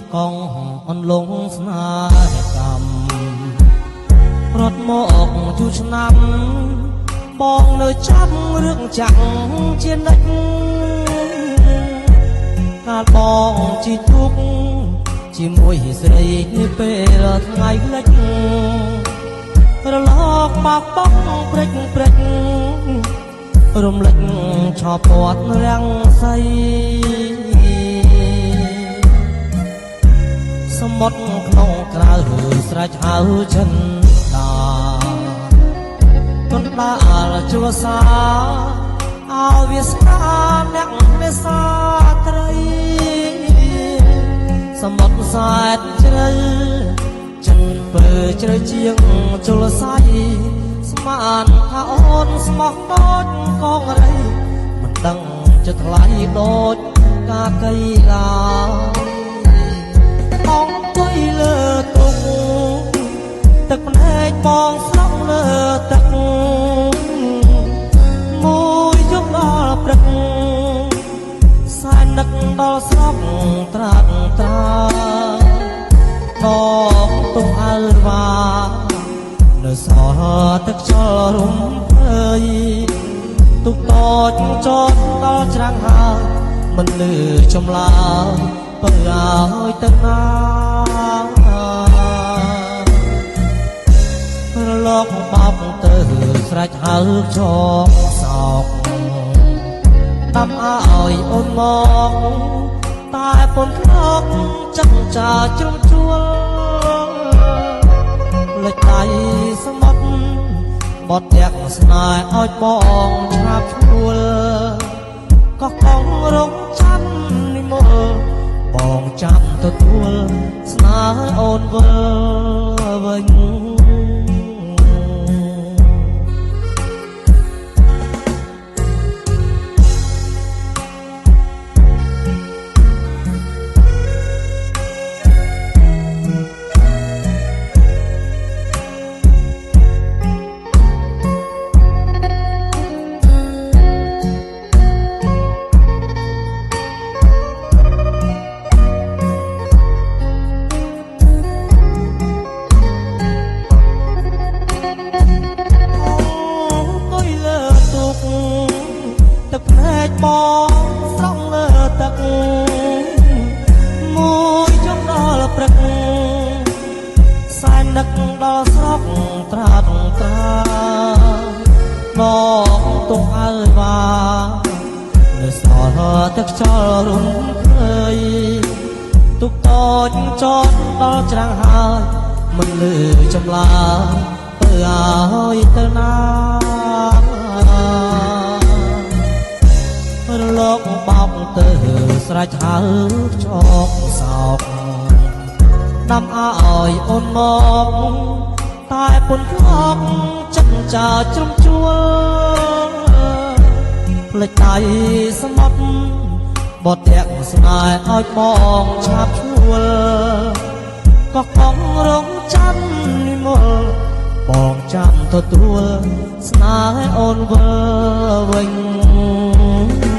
កកងអន្លងស្នេហ៍កម្មរត់មកយូរឆ្នាំបងនៅចាំរឿងចាក់ជានិច្ចកាលបងជីទុកជាមួយស្រីនេះពេលថ្ងៃលិចរលកបោកបោកព្រិចព្រិចរំលឹកឆោពាត់រាំងសីសមុទ្រក្នុងក្រៅស្រែកហៅចិនដាទុនដាលជួសាអោវាស្នាអ្នកនេសាត្រីសមុទ្រសែតជ្រៅចិនពើជ្រៅជាងជលស័យស្មានថាអូនស្មោះដូចកងរីមិនដឹងចិត្តថ្លៃដូចកាកៃឡាអង្គុយលើទុកទឹកភ្នែកបងស្រុកលើទឹកមួយយប់ដល់ព្រឹកសែននឹកដល់ស្រុកត្រាក់ត្រាបងទុំអើវ៉ានៅសល់ទឹកខ្យល់រំភើយទុកតូចចោតដល់ច្រាំងហើយមិនលឺចម្លើយបើឲ្យទៅណារលកបោកទៅស្រេចហៅចកសោកតាមឲ្យអូនមកតែពុនខ្នងចឹងចាជ្រុំជួលលេចដៃសមុទ្របត់តាក់ស្នេហ៍ឲ្យបងឆាប់ឈួលក៏កងរងចាំនិមលបងចាំទទួលស្នេហ៍អូនវិលវិញទឹកភ្នែកបងស្រង់លើទឹកមួយយប់ដល់ព្រឹកសែននឹកដល់ស្រុកត្រាក់ត្រាបងទុំអើវ៉ានៅសល់ទឹកខ្យល់រំភើយទុកតូចចោតដល់ច្រាំងហើយមិនលឺចម្លើយទៅឲ្យទៅណារលកបោកទៅស្រេចហៅចកសោកដាំឲ្យអូនមកតែពុនខ្លោកចិត្តចាជ្រុំជួលផ្លេចដៃសមុទ្របត់តាក់ស្នេហ៍ឲ្យបងឆាប់ឈួលក៏កងរងចាំនិមលបងចាំទទួលស្នេហ៍អូនវិលវិញ